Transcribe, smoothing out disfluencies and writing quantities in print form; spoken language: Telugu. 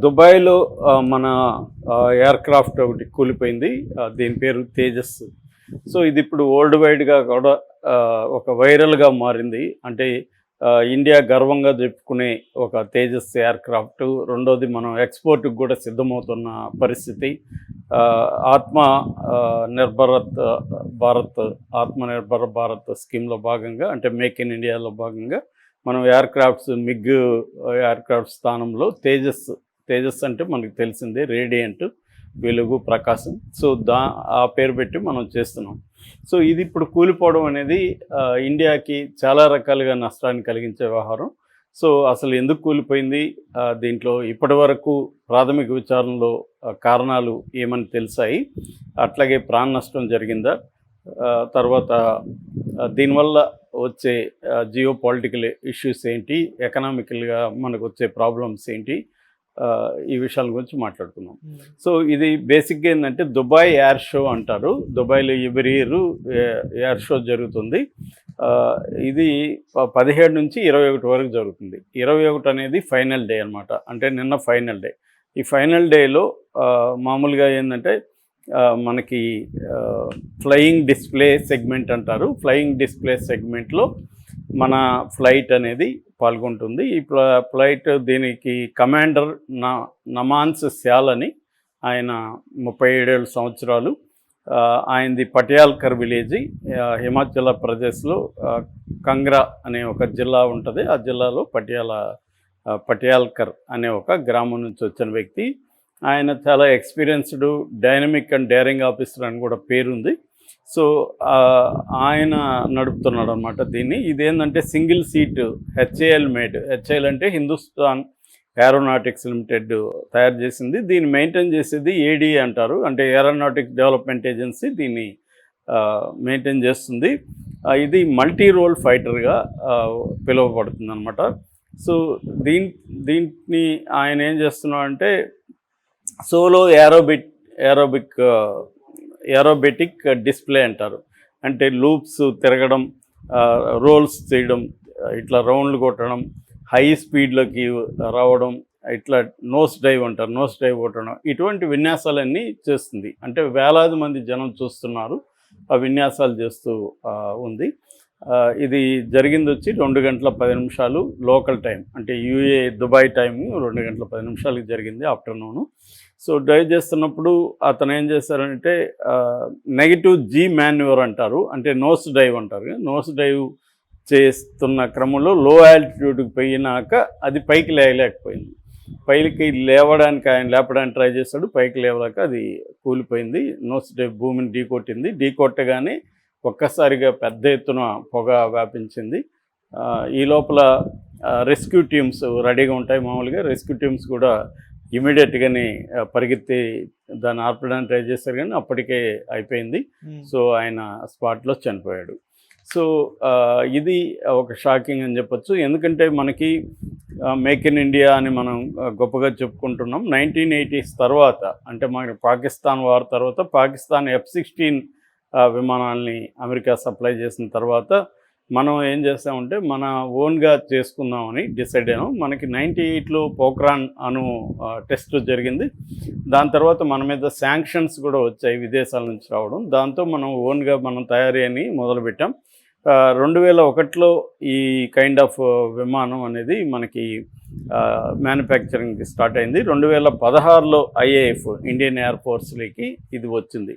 దుబాయ్‌లో మన ఎయిర్‌క్రాఫ్ట్ ఒకటి కూలిపోయింది. దీని పేరు తేజస్. సో, ఇదిప్పుడు వరల్డ్ వైడ్‌గా కూడా ఒక వైరల్‌గా మారింది. అంటే ఇండియా గర్వంగా చెప్పుకునే ఒక తేజస్ ఎయిర్‌క్రాఫ్ట్. రెండోది మనం ఎక్స్‌పోర్ట్‌కి కూడా సిద్ధమవుతున్న పరిస్థితి. ఆత్మ నిర్భరత్ భారత్ ఆత్మనిర్భర్ భారత్ స్కీమ్‌లో భాగంగా అంటే మేక్ ఇన్ ఇండియాలో భాగంగా మనం మిగ్ ఎయిర్‌క్రాఫ్ట్ స్థానంలో తేజస్ అంటే మనకు తెలిసిందే రేడియంట్, వెలుగు, ప్రకాశం. సో, ఆ పేరు పెట్టి మనం చేస్తున్నాం. సో, ఇది ఇప్పుడు కూలిపోవడం అనేది ఇండియాకి చాలా రకాలుగా నష్టాన్ని కలిగించే వ్యవహారం. సో, అసలు ఎందుకు కూలిపోయింది? దీంట్లో ఇప్పటివరకు ప్రాథమిక విచారణలో కారణాలు ఏమని తెలిసాయి? అట్లాగే ప్రాణ నష్టం జరిగిందా? తర్వాత దీనివల్ల వచ్చే జియో పొలిటికల్ ఇష్యూస్ ఏంటి? ఎకనామికల్‌గా మనకు వచ్చే ప్రాబ్లమ్స్ ఏంటి? ఈ విషయాల గురించి మాట్లాడుకుందాం. సో, ఇది బేసిక్‌గా ఏందంటే దుబాయ్ ఎయిర్ షో అంటారు. దుబాయ్‌లో ఎవ్రీ ఇయర్ ఎయిర్ షో జరుగుతుంది. ఇది 17 నుంచి 21 వరకు జరుగుతుంది. 21 అనేది ఫైనల్ డే అనమాట. అంటే నిన్న ఫైనల్ డే. ఈ ఫైనల్ డేలో మామూలుగా ఏందంటే మనకి ఫ్లయింగ్ డిస్ప్లే సెగ్మెంట్ అంటారు. ఫ్లయింగ్ డిస్ప్లే సెగ్మెంట్లో మన ఫ్లైట్ అనేది పాల్గొంటుంది. ఈ ఫ్లైట్ దీనికి కమాండర్ నమాన్స్ స్యాల్ అని, ఆయన 37 సంవత్సరాలు. ఆయనది పటియాల్కర్ విలేజ్, హిమాచల్ ప్రదేశ్లో కంగ్రా అనే ఒక జిల్లా ఉంటుంది. ఆ జిల్లాలో పటియాల్కర్ అనే ఒక గ్రామం నుంచి వచ్చిన వ్యక్తి. ఆయన చాలా experienced, dynamic and daring officer అని కూడా పేరుంది. సో, ఆయన నడుపుతున్నాడు అనమాట దీన్ని. ఇదేంటంటే single seat HAL made. HAL అంటే హిందుస్థాన్ ఏరోనాటిక్స్ లిమిటెడ్ తయారు చేసింది. దీన్ని మెయింటైన్ చేసేది ఏడీఏ అంటారు. అంటే ఏరోనాటిక్స్ డెవలప్మెంట్ ఏజెన్సీ దీన్ని మెయింటైన్ చేస్తుంది. ఇది మల్టీ రోల్ ఫైటర్గా పిలువబడుతుంది అనమాట. సో, దీన్ని ఆయన ఏం చేస్తున్నాడంటే సోలో ఏరోబెటిక్ డిస్ప్లే అంటారు. అంటే లూప్స్ తిరగడం, రోల్స్ చేయడం, ఇట్లా రౌండ్లు కొట్టడం, హై స్పీడ్లోకి రావడం, ఇట్లా నోస్ డైవ్ అంటారు, నోస్ డైవ్ కొట్టడం, ఇటువంటి విన్యాసాలన్నీ చేస్తుంది. అంటే వేలాది మంది జనం చూస్తున్నారు, ఆ విన్యాసాలు చేస్తూ ఉంది. ఇది జరిగింది వచ్చి 2 గంటల 10 నిమిషాలు లోకల్ టైం, అంటే దుబాయ్ టైం 2 గంటల 10 నిమిషాలకి జరిగింది ఆఫ్టర్నూను. సో, డ్రైవ్ చేస్తున్నప్పుడు అతను ఏం చేశారంటే నెగటివ్ జీ మాన్యువర్ అంటారు, అంటే నోస్ డైవ్ అంటారు. నోస్ డైవ్ చేస్తున్న క్రమంలో లో ఆల్టిట్యూడ్కి పోయినాక అది పైకి లేవలేకపోయింది. పైకి లేపడానికి ట్రై చేశాడు. పైకి లేవలేక అది కూలిపోయింది. నోస్ డైవ్ భూమిని ఢీకొట్టింది. ఢీకొట్టగానే ఒక్కసారిగా పెద్ద ఎత్తున పొగ వ్యాపించింది. ఈ లోపల రెస్క్యూ టీమ్స్ రెడీగా ఉంటాయి. మామూలుగా రెస్క్యూ టీమ్స్ కూడా ఇమీడియట్గానే పరిగెత్తి దాన్ని ఆర్పడానికి ట్రై చేశారు, కానీ అప్పటికే అయిపోయింది. సో, ఆయన స్పాట్లో చనిపోయాడు. సో, ఇది ఒక షాకింగ్ అని చెప్పొచ్చు. ఎందుకంటే మనకి మేక్ ఇన్ ఇండియా అని మనం గొప్పగా చెప్పుకుంటున్నాం. 1980s తర్వాత, అంటే మనకి పాకిస్తాన్ వార్ తర్వాత పాకిస్తాన్ F-16 విమానాల్ని అమెరికా సప్లై చేసిన తర్వాత మనం ఏం చేస్తామంటే మన ఓన్గా చేసుకుందామని డిసైడ్ అయ్యాం. మనకి 98లో పోఖ్రాన్ టెస్ట్ జరిగింది. దాని తర్వాత మన మీద శాంక్షన్స్ కూడా వచ్చాయి, విదేశాల నుంచి రావడం. దాంతో మనం ఓన్గా తయారీ అని మొదలుపెట్టాం. 2001లో ఈ కైండ్ ఆఫ్ విమానం అనేది మనకి మ్యానుఫ్యాక్చరింగ్ స్టార్ట్ అయింది. 2016లో IAF ఇండియన్ ఎయిర్ ఫోర్స్లోకి ఇది వచ్చింది.